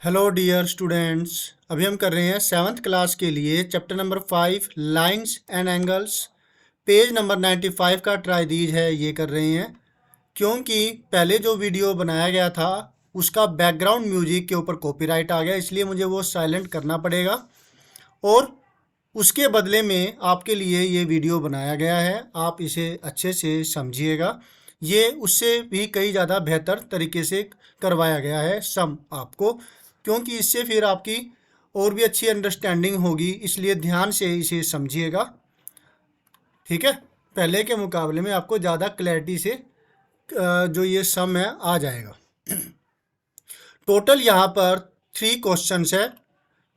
Hello dear students. अभी हम कर रहे हैं सेवन्थ क्लास के लिए chapter number 5 lines and angles. Page number 95 का ट्राई दीज है, ये कर रहे हैं क्योंकि पहले जो वीडियो बनाया गया था उसका बैकग्राउंड म्यूजिक के ऊपर कॉपीराइट आ गया, इसलिए मुझे वो साइलेंट करना पड़ेगा और उसके बदले में आपके लिए ये वीडियो बनाया गया है। आप इसे अच्छे से समझिएगा, ये उससे भी कई ज़्यादा बेहतर तरीके से करवाया गया है सम आपको, क्योंकि इससे फिर आपकी और भी अच्छी अंडरस्टैंडिंग होगी, इसलिए ध्यान से इसे समझिएगा। ठीक है, पहले के मुकाबले में आपको ज़्यादा क्लैरिटी से जो ये सम है आ जाएगा। टोटल यहाँ पर 3 क्वेश्चंस है।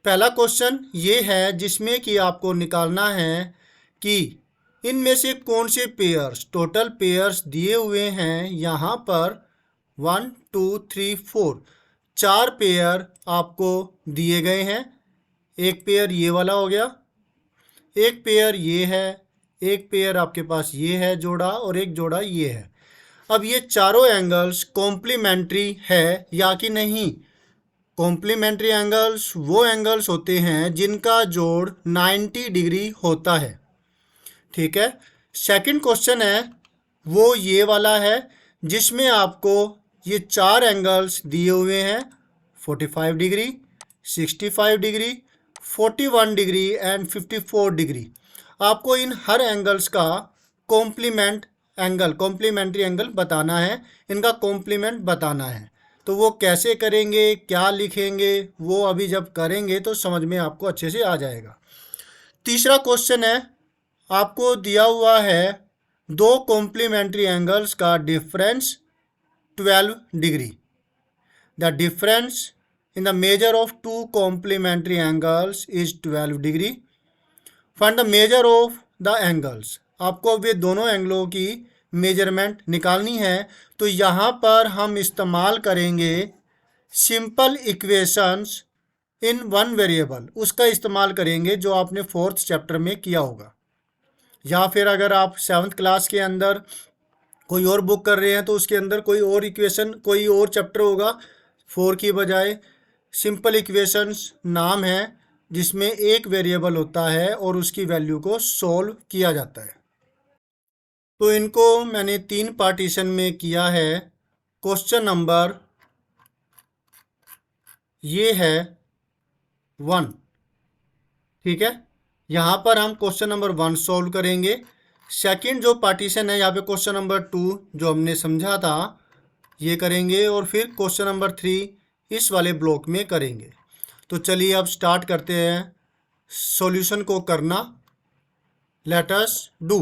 पहला क्वेश्चन ये है जिसमें कि आपको निकालना है कि इनमें से कौन से पेयर्स, टोटल पेयर्स दिए हुए हैं यहाँ पर 1 2 3 4, 4 पेयर आपको दिए गए हैं। एक पेयर ये वाला हो गया, एक पेयर ये है, एक पेयर आपके पास ये है जोड़ा और एक जोड़ा ये है। अब ये चारों एंगल्स कॉम्प्लीमेंट्री है या कि नहीं। कॉम्प्लीमेंट्री एंगल्स वो एंगल्स होते हैं जिनका जोड़ 90 डिग्री होता है। ठीक है, सेकंड क्वेश्चन है वो ये वाला है जिसमें आपको ये 4 एंगल्स दिए हुए हैं 45 degree, 65 degree, 41 degree and 54 degree. आपको इन हर एंगल्स का कॉम्प्लीमेंट्री एंगल बताना है, इनका कॉम्प्लीमेंट बताना है। तो वो कैसे करेंगे, क्या लिखेंगे, वो अभी जब करेंगे तो समझ में आपको अच्छे से आ जाएगा। तीसरा क्वेश्चन है, आपको दिया हुआ है दो कॉम्प्लीमेंट्री एंगल्स का difference 12 degree. The difference in the measure of two complementary angles is 12 degree. Find the measure of the angles. आपको अब ये दोनों एंगलों की मेजरमेंट निकालनी है, तो यहाँ पर हम इस्तेमाल करेंगे simple equations in one variable. उसका इस्तेमाल करेंगे जो आपने 4th चैप्टर में किया होगा, या फिर अगर आप 7th क्लास के अंदर कोई और बुक कर रहे हैं तो उसके अंदर कोई और इक्वेशन, कोई और चैप्टर होगा 4 की बजाय। सिंपल इक्वेशंस नाम है जिसमें एक वेरिएबल होता है और उसकी वैल्यू को सॉल्व किया जाता है। तो इनको मैंने 3 पार्टीशन में किया है। क्वेश्चन नंबर ये है 1। ठीक है, यहाँ पर हम क्वेश्चन नंबर 1 सॉल्व करेंगे। सेकंड जो पार्टीशन है यहाँ पे क्वेश्चन नंबर 2 जो हमने समझा था ये करेंगे, और फिर क्वेश्चन नंबर 3 इस वाले ब्लॉक में करेंगे। तो चलिए अब स्टार्ट करते हैं सॉल्यूशन को करना। Let us do.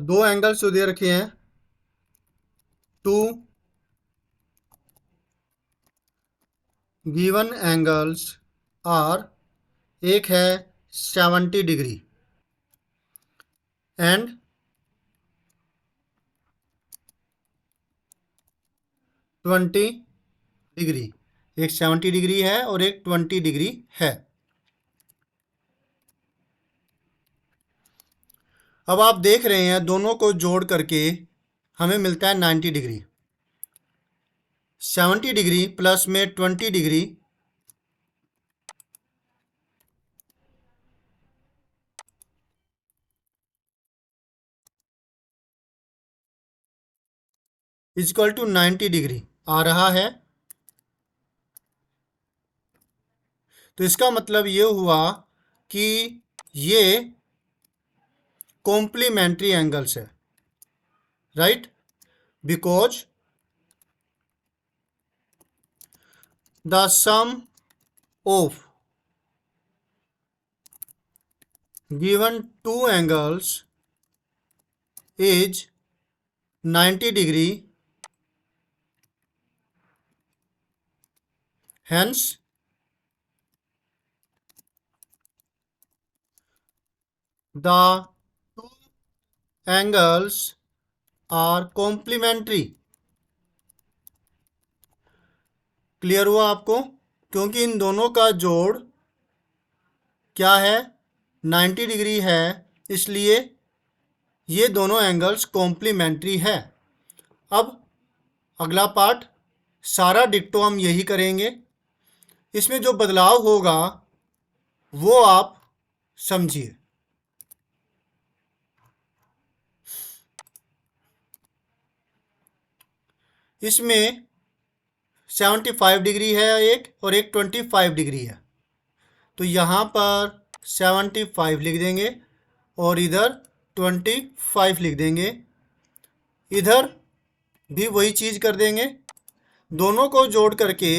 दो एंगल्स जो दे रखे हैं, टू गिवन एंगल्स आर, एक है 70 डिग्री एंड 20 डिग्री। एक 70 डिग्री है और एक 20 डिग्री है। अब आप देख रहे हैं दोनों को जोड़ करके हमें मिलता है 90 डिग्री। 70 डिग्री प्लस में 20 डिग्री इजक्वल टू 90 डिग्री आ रहा है। तो इसका मतलब ये हुआ कि ये कॉम्प्लीमेंट्री एंगल्स है, right, because the sum of given two angles is 90 degree, hence the two angles are complementary. Clear हुआ आपको? क्योंकि इन दोनों का जोड़ क्या है, 90 डिग्री है, इसलिए ये दोनों एंगल्स कॉम्प्लीमेंट्री है। अब अगला पार्ट, सारा डिट्टो हम यही करेंगे। इसमें जो बदलाव होगा वो आप समझिए। इसमें 75 डिग्री है एक, और एक 25 डिग्री है। तो यहाँ पर 75 लिख देंगे और इधर 25 लिख देंगे। इधर भी वही चीज़ कर देंगे। दोनों को जोड़ करके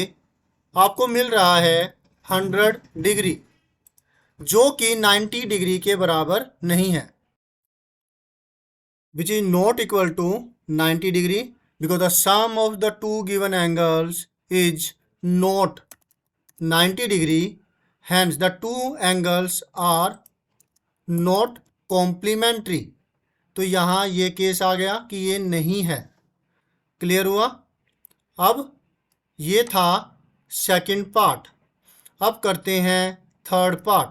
आपको मिल रहा है 100 डिग्री, जो कि 90 डिग्री के बराबर नहीं है, which is not equal to 90 degree, because the sum of the two given angles is not 90 degree, hence the two angles are not complementary। तो यहाँ ये केस आ गया कि ये नहीं है। क्लियर हुआ? अब ये था सेकंड पार्ट। अब करते हैं थर्ड पार्ट।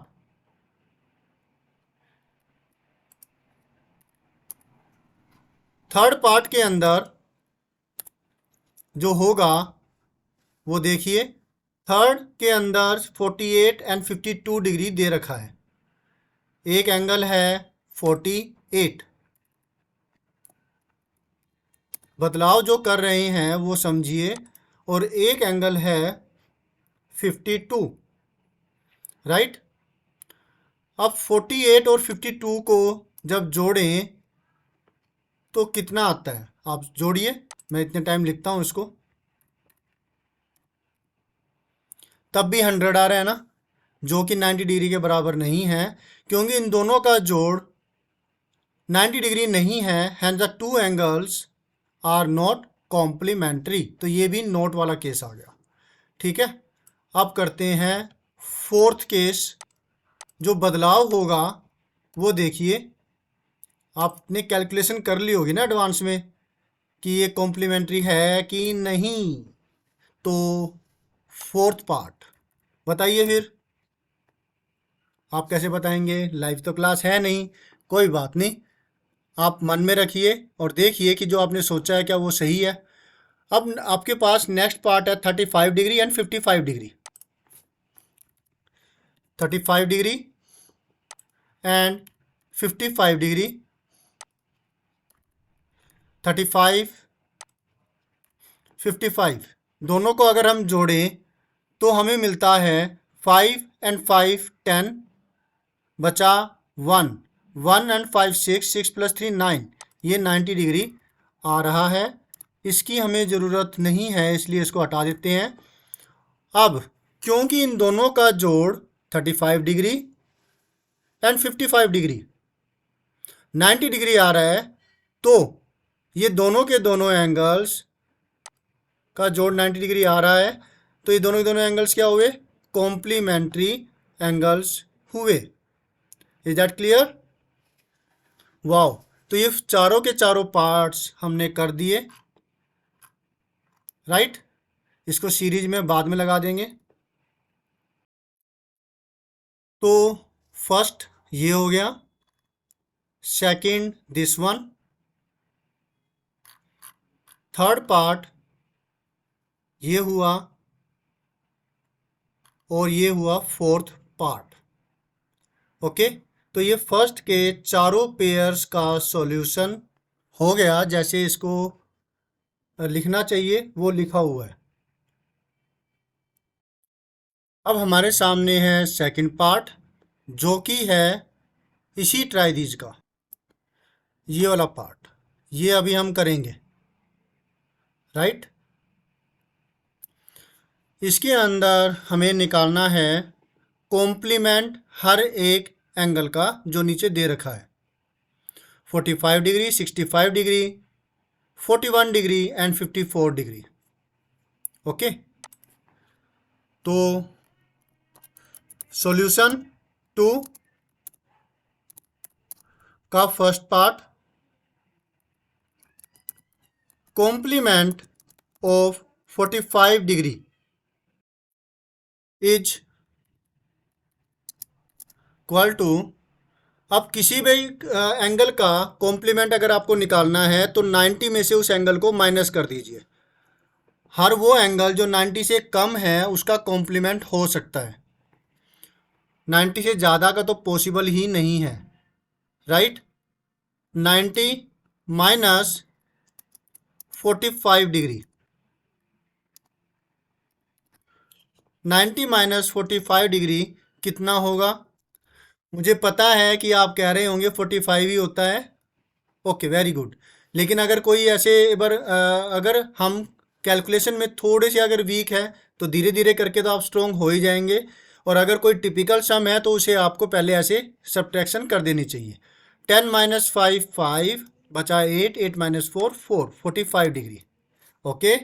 थर्ड पार्ट के अंदर जो होगा वो देखिए। थर्ड के अंदर 48 एंड 52 डिग्री दे रखा है। एक एंगल है 48। बदलाव जो कर रहे हैं वो समझिए। और एक एंगल है 52, राइट। अब 48 और 52 को जब जोड़ें तो कितना आता है, आप जोड़िए। मैं इतने टाइम लिखता हूँ इसको। तब भी 100 आ रहा है ना, जो कि 90 डिग्री के बराबर नहीं है, क्योंकि इन दोनों का जोड़ 90 डिग्री नहीं है। Hence the two angles are not complementary. तो ये भी नोट वाला केस आ गया। ठीक है। अब करते हैं फोर्थ केस। जो बदलाव होगा वो देखिए। आपने कैलकुलेशन कर ली होगी ना एडवांस में कि ये कॉम्प्लीमेंट्री है कि नहीं। तो फोर्थ पार्ट बताइए फिर। आप कैसे बताएंगे? लाइव तो क्लास है नहीं, कोई बात नहीं। आप मन में रखिए और देखिए कि जो आपने सोचा है क्या वो सही है। अब आपके पास नेक्स्ट पार्ट है 35 degree and 55 degree. 35 degree and 55 degree. 35 55 दोनों को अगर हम जोड़ें तो हमें मिलता है 5 एंड 5 10, बचा 1। 1 एंड 5 6, 6 प्लस 3 9। ये 90 डिग्री आ रहा है। इसकी हमें ज़रूरत नहीं है, इसलिए इसको हटा देते हैं। अब क्योंकि इन दोनों का जोड़ 35 डिग्री एंड 55 डिग्री 90 डिग्री आ रहा है, तो ये दोनों के दोनों एंगल्स का जोड़ 90 डिग्री आ रहा है। तो ये दोनों के दोनों एंगल्स क्या हुए? कॉम्प्लीमेंट्री एंगल्स हुए। Is that clear? वाओ। तो ये चारों के चारों पार्ट्स हमने कर दिए, राइट। इसको सीरीज में बाद में लगा देंगे। तो फर्स्ट ये हो गया, second this one, third part ये हुआ, और ये हुआ फोर्थ पार्ट। ओके। तो ये फर्स्ट के चारों पेयर्स का सॉल्यूशन हो गया। जैसे इसको लिखना चाहिए वो लिखा हुआ है। अब हमारे सामने है सेकंड पार्ट, जो कि है इसी ट्राइदीज का ये वाला पार्ट। ये अभी हम करेंगे, राइट। इसके अंदर हमें निकालना है कॉम्प्लीमेंट हर एक एंगल का जो नीचे दे रखा है। 45 degree, 65 degree, 41 degree and 54 degree. Okay. तो सॉल्यूशन टू का first part, complement of 45 degree is equal to, अब किसी भी एंगल का कॉम्प्लीमेंट अगर आपको निकालना है तो 90 में से उस एंगल को माइनस कर दीजिए। हर वो एंगल जो 90 से कम है उसका कॉम्प्लीमेंट हो सकता है, 90 से ज़्यादा का तो पॉसिबल ही नहीं है, right. 90 minus 45 degree, 90 minus 45 degree कितना होगा? मुझे पता है कि आप कह रहे होंगे 45 ही होता है। Okay, very good. लेकिन अगर कोई ऐसे अगर हम कैलकुलेशन में थोड़े से अगर वीक है तो धीरे धीरे करके तो आप स्ट्रोंग हो ही जाएंगे। और अगर कोई टिपिकल सम है तो उसे आपको पहले ऐसे सब्ट्रैक्शन कर देनी चाहिए। 10 माइनस 5 5, बचा 8, 8 minus 4 4, 45 degree. Okay,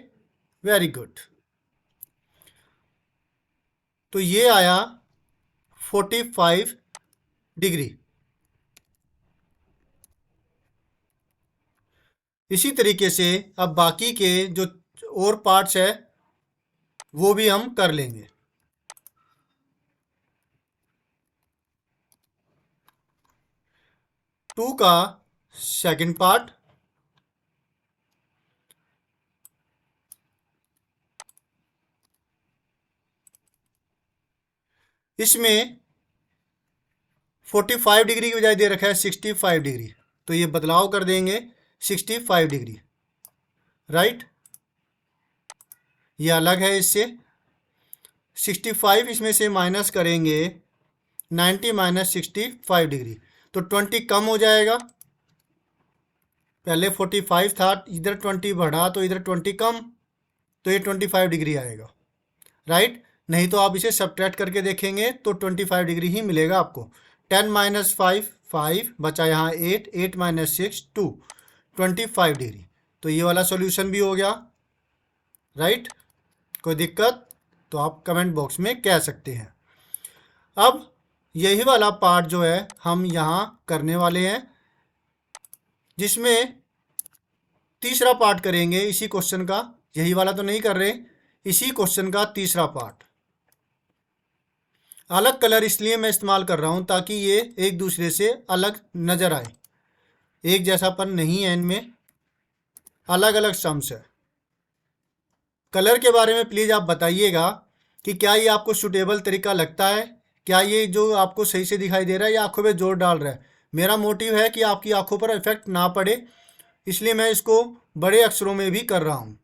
very good. तो ये आया 45 डिग्री। इसी तरीके से अब बाकी के जो और पार्ट्स है वो भी हम कर लेंगे। टू का सेकंड पार्ट, इसमें 45 डिग्री की बजाय दे रखा है 65 डिग्री, तो ये बदलाव कर देंगे 65 डिग्री, राइट। ये अलग है इससे। 65 इसमें से माइनस करेंगे 90 माइनस 65 डिग्री, तो 20 कम हो जाएगा। पहले 45 था, इधर 20 बढ़ा तो इधर 20 कम, तो ये 25 डिग्री आएगा, राइट। नहीं तो आप इसे सब्ट्रैक्ट करके देखेंगे तो 25 डिग्री ही मिलेगा आपको। 10 माइनस 5 5, बचा यहाँ 8, 8 माइनस 6 2, 25 डिग्री। तो ये वाला सॉल्यूशन भी हो गया, राइट। कोई दिक्कत तो आप कमेंट बॉक्स में कह सकते हैं। अब यही वाला पार्ट जो है हम यहाँ करने वाले हैं, जिसमें तीसरा पार्ट करेंगे इसी क्वेश्चन का। यही वाला तो नहीं कर रहे, इसी क्वेश्चन का तीसरा पार्ट। अलग कलर इसलिए मैं इस्तेमाल कर रहा हूँ ताकि ये एक दूसरे से अलग नज़र आए, एक जैसापन नहीं है इनमें, अलग अलग सम्स है। कलर के बारे में प्लीज़ आप बताइएगा कि क्या ये आपको सूटेबल तरीका लगता है, क्या ये जो आपको सही से दिखाई दे रहा है या आंखों पे जोर डाल रहा है। मेरा मोटिव है कि आपकी आंखों पर इफेक्ट ना पड़े, इसलिए मैं इसको बड़े अक्षरों में भी कर रहा हूँ।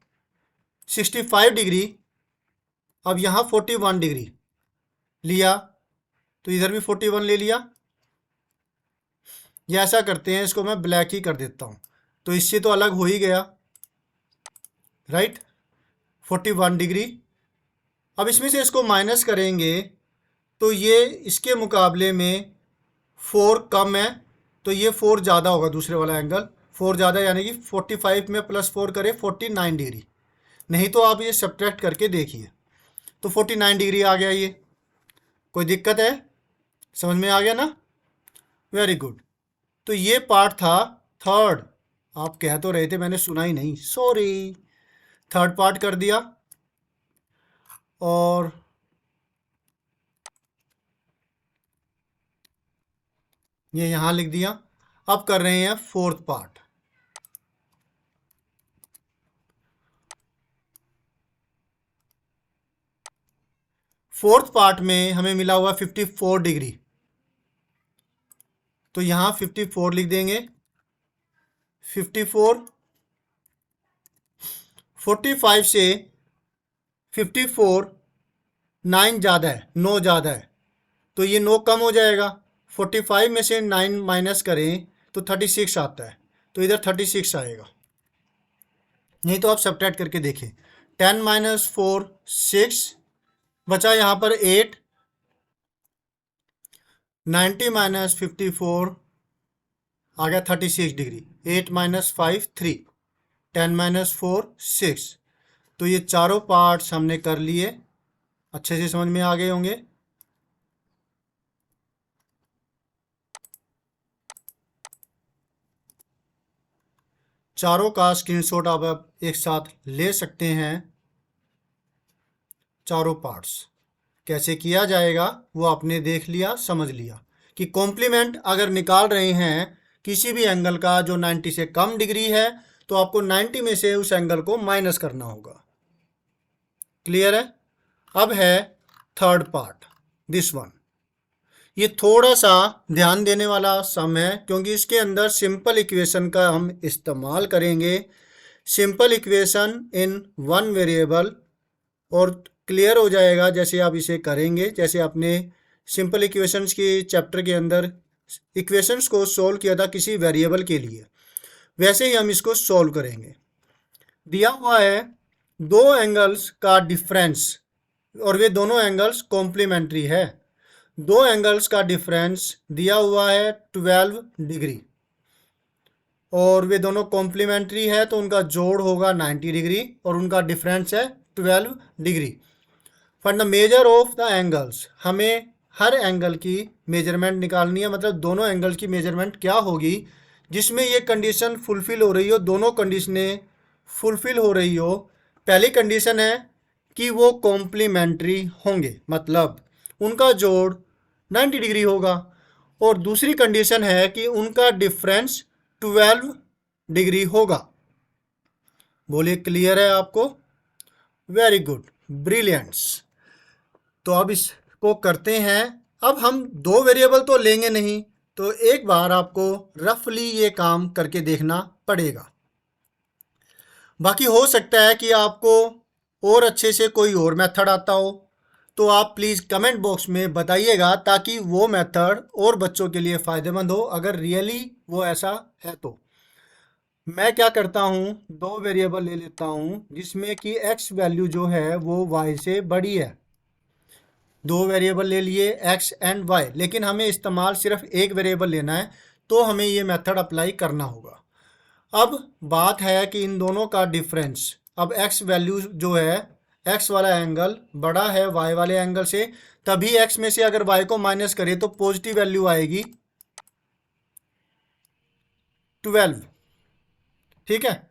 65 डिग्री, अब यहाँ 41 डिग्री लिया तो इधर भी 41 ले लिया। ये ऐसा करते हैं, इसको मैं ब्लैक ही कर देता हूँ, तो इससे तो अलग हो ही गया, राइट। 41 डिग्री। अब इसमें से इसको माइनस करेंगे तो ये इसके मुकाबले में 4 कम है, तो ये 4 ज़्यादा होगा, दूसरे वाला एंगल 4 ज़्यादा, यानी कि 45 में प्लस 4 करें 49 डिग्री। नहीं तो आप ये सब्ट्रैक्ट करके देखिए, तो 49 डिग्री आ गया ये। कोई दिक्कत है? समझ में आ गया ना? Very good. तो ये पार्ट था थर्ड। आप कह तो रहे थे, मैंने सुना ही नहीं, सॉरी। थर्ड पार्ट कर दिया, और ये यहाँ लिख दिया। अब कर रहे हैं फोर्थ पार्ट। फोर्थ पार्ट में हमें मिला हुआ 54 डिग्री, तो यहाँ 54 लिख देंगे। 54, 45 से 54, 9 ज़्यादा है, 9 ज़्यादा है, तो ये 9 कम हो जाएगा। 45 में से 9 माइनस करें तो 36 आता है, तो इधर 36 आएगा। नहीं तो आप सब्ट्रैक्ट करके देखें। 10 माइनस 4 6, बचा यहाँ पर 8, 90 माइनस 54 आ गया 36 डिग्री। 8 minus 5 3, 10 minus 4 6। तो ये चारों पार्ट्स हमने कर लिए, अच्छे से समझ में आ गए होंगे। चारों का स्क्रीनशॉट आप एक साथ ले सकते हैं, चारों पार्ट्स कैसे किया जाएगा वो आपने देख लिया, समझ लिया कि कॉम्प्लीमेंट अगर निकाल रहे हैं किसी भी एंगल का जो 90 से कम डिग्री है तो आपको 90 में से उस एंगल को माइनस करना होगा। क्लियर है? अब है थर्ड पार्ट, दिस वन। ये थोड़ा सा ध्यान देने वाला सम है क्योंकि इसके अंदर सिंपल इक्वेशन का हम इस्तेमाल करेंगे। Simple equation in one variable, और क्लियर हो जाएगा जैसे आप इसे करेंगे। जैसे आपने सिंपल इक्वेशंस के चैप्टर के अंदर इक्वेशंस को सॉल्व किया था किसी वेरिएबल के लिए, वैसे ही हम इसको सॉल्व करेंगे। दिया हुआ है दो एंगल्स का डिफरेंस और वे दोनों एंगल्स कॉम्प्लीमेंट्री है। दो एंगल्स का डिफरेंस दिया हुआ है 12 डिग्री और वे दोनों कॉम्प्लीमेंट्री है तो उनका जोड़ होगा 90 डिग्री और उनका डिफरेंस है 12 degree. Find the measure of the angles, हमें हर एंगल की मेजरमेंट निकालनी है, मतलब दोनों एंगल की मेजरमेंट क्या होगी जिसमें ये कंडीशन फुलफिल हो रही हो, दोनों कंडीशनें फुलफिल हो रही हो। पहली कंडीशन है कि वो कॉम्प्लीमेंट्री होंगे, मतलब उनका जोड़ 90 डिग्री होगा, और दूसरी कंडीशन है कि उनका डिफरेंस 12 डिग्री होगा। बोलिए क्लियर है आपको? Very good, brilliants. तो अब इसको करते हैं। अब हम दो वेरिएबल तो लेंगे नहीं, तो एक बार आपको रफली ये काम करके देखना पड़ेगा। बाकी हो सकता है कि आपको और अच्छे से कोई और मेथड आता हो, तो आप प्लीज़ कमेंट बॉक्स में बताइएगा ताकि वो मेथड और बच्चों के लिए फ़ायदेमंद हो, अगर रियली वो ऐसा है तो। मैं क्या करता हूँ, दो वेरिएबल ले लेता हूँ जिसमें कि x वैल्यू जो है वो y से बड़ी है। दो वेरिएबल ले लिए x एंड y, लेकिन हमें इस्तेमाल सिर्फ एक वेरिएबल लेना है तो हमें ये मेथड अप्लाई करना होगा। अब बात है कि इन दोनों का डिफरेंस, अब x वैल्यू जो है, x वाला एंगल बड़ा है y वाले एंगल से, तभी x में से अगर y को माइनस करें तो पॉजिटिव वैल्यू आएगी 12। ठीक है,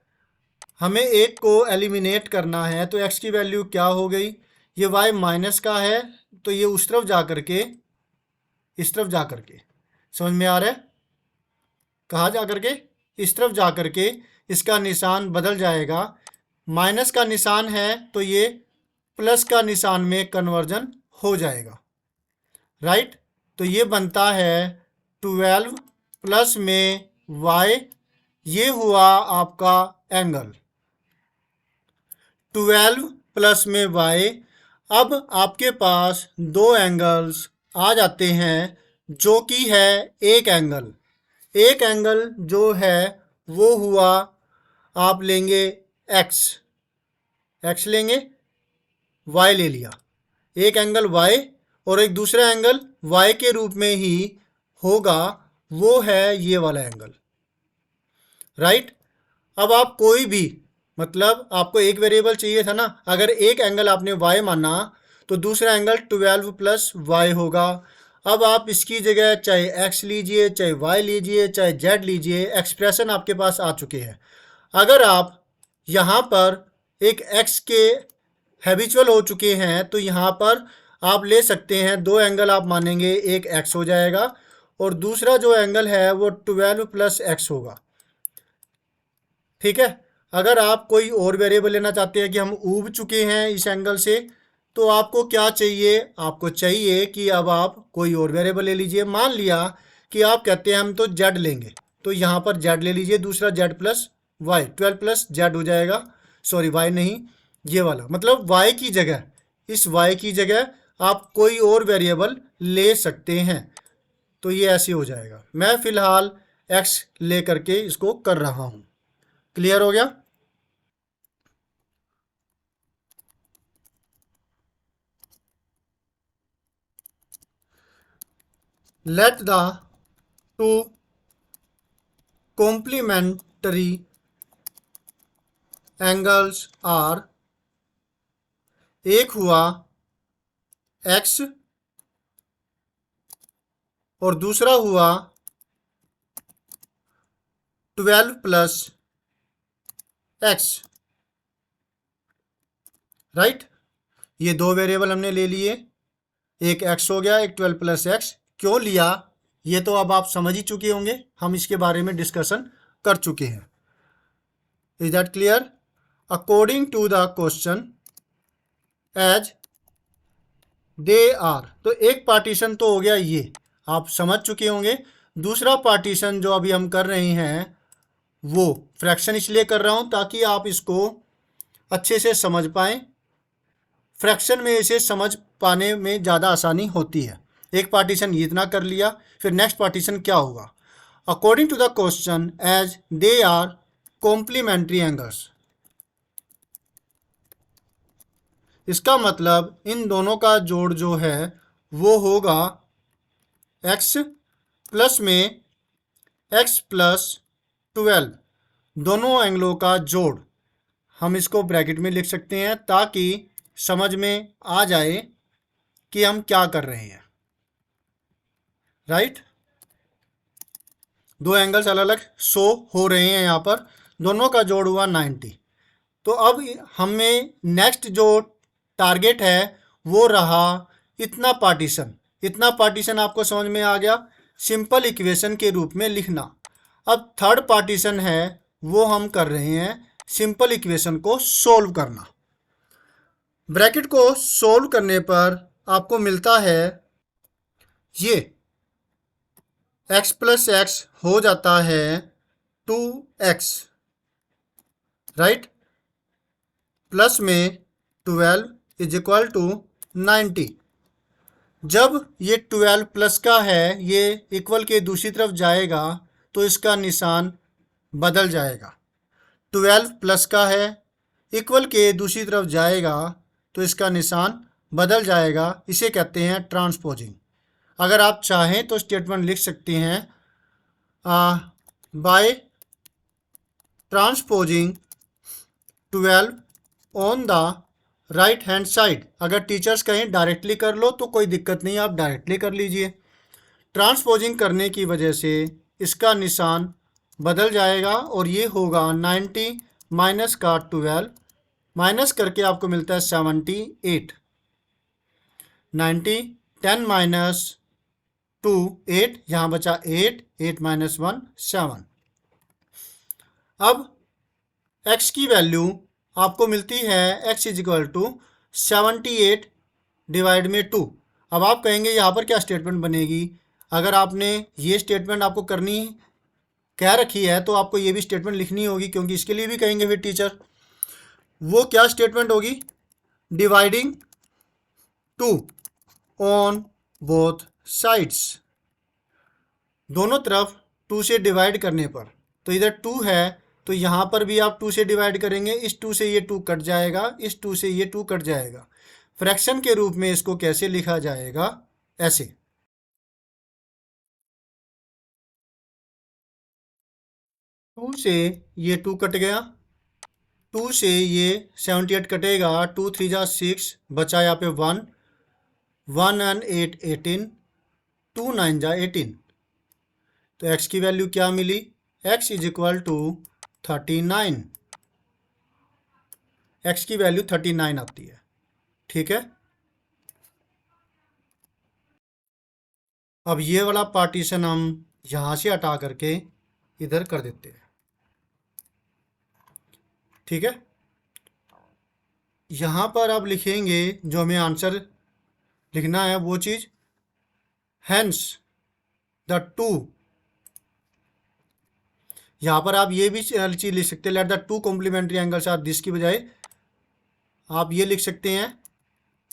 हमें एक को एलिमिनेट करना है तो x की वैल्यू क्या हो गई, ये y माइनस का है तो ये उस तरफ जा करके इस तरफ जा करके, समझ में आ रहा है? कहाँ जा करके? इस तरफ जा करके इसका निशान बदल जाएगा। माइनस का निशान है तो ये प्लस का निशान में कन्वर्जन हो जाएगा, राइट? तो ये बनता है 12 प्लस में y, ये हुआ आपका एंगल 12 प्लस में y। अब आपके पास दो एंगल्स आ जाते हैं जो कि है एक एंगल। एक एंगल जो है वो हुआ, आप लेंगे x लेंगे, y ले लिया, एक एंगल y और एक दूसरा एंगल y के रूप में ही होगा, वो है ये वाला एंगल, राइट? अब आप कोई भी, मतलब आपको एक वेरिएबल चाहिए था ना, अगर एक एंगल आपने y माना तो दूसरा एंगल 12 प्लस y होगा। अब आप इसकी जगह चाहे x लीजिए, चाहे y लीजिए, चाहे z लीजिए, एक्सप्रेशन आपके पास आ चुके हैं। अगर आप यहाँ पर एक x के हैबिचुअल हो चुके हैं तो यहाँ पर आप ले सकते हैं, दो एंगल आप मानेंगे, एक x हो जाएगा और दूसरा जो एंगल है वो 12 प्लस x होगा। ठीक है, अगर आप कोई और वेरिएबल लेना चाहते हैं कि हम ऊब चुके हैं इस एंगल से, तो आपको क्या चाहिए, आपको चाहिए कि अब आप कोई और वेरिएबल ले लीजिए। मान लिया कि आप कहते हैं हम तो z लेंगे, तो यहाँ पर z ले लीजिए, दूसरा z plus y, 12 plus z हो जाएगा, सॉरी y नहीं, ये वाला, मतलब y की जगह, इस y की जगह आप कोई और वेरिएबल ले सकते हैं, तो ये ऐसे हो जाएगा। मैं फ़िलहाल x ले करके इसको कर रहा हूँ। क्लियर हो गया? Let the two complementary angles are, एक हुआ x और दूसरा हुआ 12 प्लस x, राइट? ये दो वेरिएबल हमने ले लिए। एक x हो गया, एक 12 प्लस एक्स। क्यों लिया ये तो अब आप समझ ही चुके होंगे, हम इसके बारे में डिस्कशन कर चुके हैं। Is that clear? According to the question as they are, तो एक पार्टीशन तो हो गया, ये आप समझ चुके होंगे। दूसरा पार्टीशन जो अभी हम कर रहे हैं वो फ्रैक्शन इसलिए कर रहा हूं ताकि आप इसको अच्छे से समझ पाएं। फ्रैक्शन में इसे समझ पाने में ज़्यादा आसानी होती है। एक पार्टीशन इतना कर लिया, फिर नेक्स्ट पार्टीशन क्या होगा? According to the question as they are complementary angles, इसका मतलब इन दोनों का जोड़ जो है वो होगा x प्लस में x प्लस 12, दोनों एंगलों का जोड़। हम इसको ब्रैकेट में लिख सकते हैं ताकि समझ में आ जाए कि हम क्या कर रहे हैं। राइट, दो एंगल्स अलग अलग शो हो रहे हैं यहाँ पर, दोनों का जोड़ हुआ 90। तो अब हमें नेक्स्ट जो टारगेट है वो रहा इतना पार्टीशन। इतना पार्टीशन आपको समझ में आ गया, सिंपल इक्वेशन के रूप में लिखना। अब थर्ड पार्टीशन है वो हम कर रहे हैं सिंपल इक्वेशन को सोल्व करना। ब्रैकेट को सोल्व करने पर आपको मिलता है ये x प्लस एक्स हो जाता है 2x, राइट, प्लस में 12 इज इक्वल टू 90। जब ये 12 प्लस का है ये इक्वल के दूसरी तरफ जाएगा तो इसका निशान बदल जाएगा। 12 प्लस का है, इक्वल के दूसरी तरफ जाएगा तो इसका निशान बदल जाएगा। इसे कहते हैं ट्रांसपोजिंग। अगर आप चाहें तो स्टेटमेंट लिख सकते हैं by transposing 12 on the right hand side. अगर टीचर्स कहें डायरेक्टली कर लो तो कोई दिक्कत नहीं, आप डायरेक्टली कर लीजिए। ट्रांसपोजिंग करने की वजह से इसका निशान बदल जाएगा और ये होगा 90 माइनस का 12, माइनस करके आपको मिलता है 78। 90, 10 माइनस 2 8, यहाँ बचा 8, 8 माइनस 1 7। अब x की वैल्यू आपको मिलती है x is equal to 78 divide में 2। अब आप कहेंगे यहाँ पर क्या स्टेटमेंट बनेगी? अगर आपने ये स्टेटमेंट आपको करनी कह रखी है तो आपको ये भी स्टेटमेंट लिखनी होगी, क्योंकि इसके लिए भी कहेंगे फिर टीचर। वो क्या स्टेटमेंट होगी? डिवाइडिंग 2 ऑन बोथ साइड्स, दोनों तरफ 2 से डिवाइड करने पर। तो इधर 2 है तो यहाँ पर भी आप 2 से डिवाइड करेंगे, इस 2 से ये 2 कट जाएगा, इस 2 से ये 2 कट जाएगा। फ्रैक्शन के रूप में इसको कैसे लिखा जाएगा? ऐसे। 2 से ये 2 कट गया, 2 से ये 78 कटेगा, 2 3 जा 6, बचा यहाँ पे 1, 1 and 8 18, 2 9 जा 18। तो x की वैल्यू क्या मिली? x is equal to 39। x की वैल्यू 39 आती है। ठीक है, अब ये वाला पार्टीशन हम यहाँ से हटा करके इधर कर देते हैं। ठीक है, यहाँ पर अब लिखेंगे जो हमें आंसर लिखना है वो चीज़, हैंस द टू। यहाँ पर आप ये भी चीज़ लिख सकते हैं, let the two complementary angles are this की बजाय आप ये लिख सकते हैं,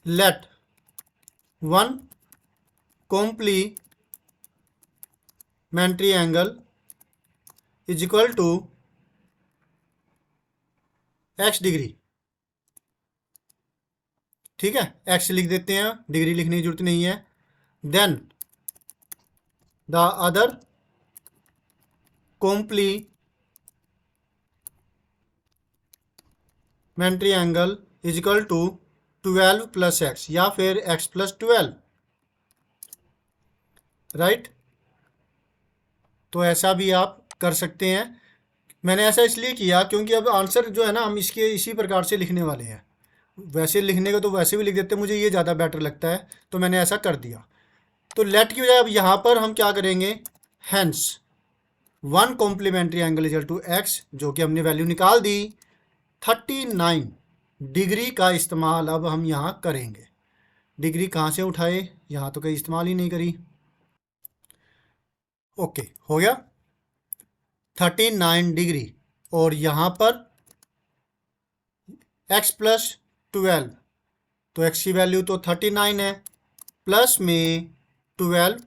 let one complementary angle is equal to x degree. ठीक है, x लिख देते हैं, डिग्री लिखने की जरूरत नहीं है। Then the other complementary angle is equal to 12 plus x या फिर x प्लस 12। राइट, तो ऐसा भी आप कर सकते हैं। मैंने ऐसा इसलिए किया क्योंकि अब आंसर जो है ना हम इसके इसी प्रकार से लिखने वाले हैं। वैसे लिखने को तो वैसे भी लिख देते, मुझे ये ज़्यादा बेटर लगता है, तो मैंने ऐसा कर दिया। तो लेट की बजाय अब यहाँ पर हम क्या करेंगे, hence one complementary angle is equal to x, जो कि हमने वैल्यू निकाल दी 39 डिग्री का इस्तेमाल अब हम यहाँ करेंगे। डिग्री कहाँ से उठाए, यहाँ तो कहीं इस्तेमाल ही नहीं करी। ओके, हो गया 39 डिग्री, और यहाँ पर x प्लस 12, तो x की वैल्यू तो 39 है, प्लस में 12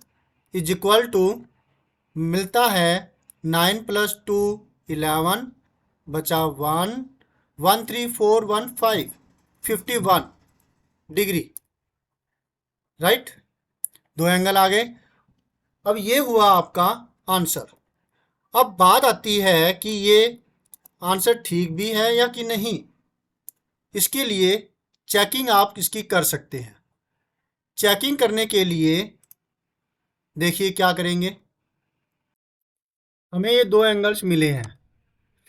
इज इक्वल टू, मिलता है 9 प्लस 2 11, बचा 1 1 3 4 1 5 51 डिग्री, राइट। दो एंगल आ गए। अब ये हुआ आपका आंसर। अब बात आती है कि ये आंसर ठीक भी है या कि नहीं। इसके लिए चेकिंग आप इसकी कर सकते हैं। चेकिंग करने के लिए देखिए क्या करेंगे, हमें ये दो एंगल्स मिले हैं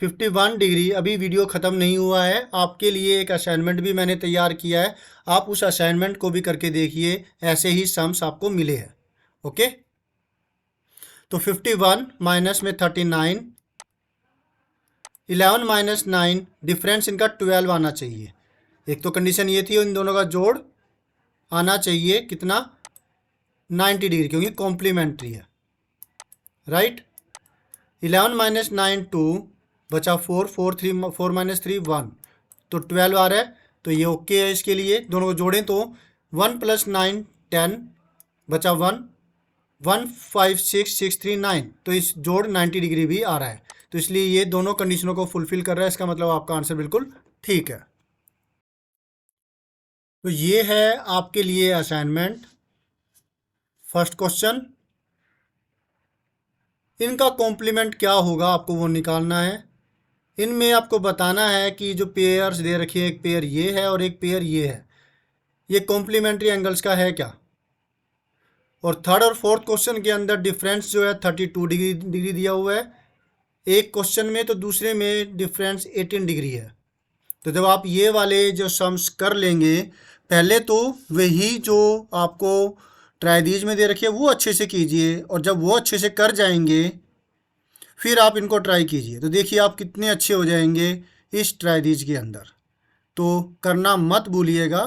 51 डिग्री। अभी वीडियो ख़त्म नहीं हुआ है, आपके लिए एक असाइनमेंट भी मैंने तैयार किया है, आप उस असाइनमेंट को भी करके देखिए, ऐसे ही सम्स आपको मिले हैं। ओके, तो 51 माइनस में 39, 11 माइनस 9, डिफरेंस इनका 12 आना चाहिए। एक तो कंडीशन ये थी, इन दोनों का जोड़ आना चाहिए कितना, 90 डिग्री, क्योंकि कॉम्प्लीमेंट्री है, राइट। 11 माइनस 9 2, बचा 4 4 3 4 माइनस 3 1, तो 12 आ रहा है, तो ये ओके है। इसके लिए दोनों को जोड़ें तो 1 प्लस 9 10, बचा 1 1 5 6 6 3 9, तो इस जोड़ 90 डिग्री भी आ रहा है, तो इसलिए ये दोनों कंडीशनों को फुलफिल कर रहा है। इसका मतलब आपका आंसर बिल्कुल ठीक है। तो ये है आपके लिए असाइनमेंट। फर्स्ट क्वेश्चन, इनका कॉम्प्लीमेंट क्या होगा आपको वो निकालना है। इनमें आपको बताना है कि जो पेयर्स दे रखी है, एक पेयर ये है और एक पेयर ये है, ये कॉम्प्लीमेंट्री एंगल्स का है क्या। और थर्ड और फोर्थ क्वेश्चन के अंदर डिफरेंस जो है 32 डिग्री दिया हुआ है एक क्वेश्चन में, तो दूसरे में डिफरेंस 18 डिग्री है। तो जब आप ये वाले जो सम्स कर लेंगे, पहले तो वही जो आपको ट्राइदीज में दे रखी है वो अच्छे से कीजिए, और जब वो अच्छे से कर जाएंगे फिर आप इनको ट्राई कीजिए, तो देखिए आप कितने अच्छे हो जाएंगे इस ट्राइदीज के अंदर। तो करना मत भूलिएगा,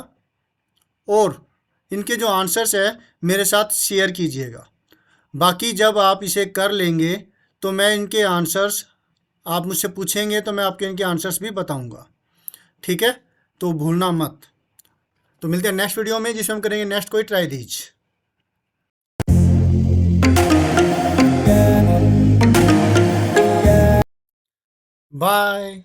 और इनके जो आंसर्स है मेरे साथ शेयर कीजिएगा। बाकी जब आप इसे कर लेंगे तो मैं इनके आंसर्स, आप मुझसे पूछेंगे तो मैं आपके इनके आंसर्स भी बताऊंगा, ठीक है। तो भूलना मत। तो मिलते हैं नेक्स्ट वीडियो में, जिसमें हम करेंगे नेक्स्ट कोई ट्राइदीज। बाय।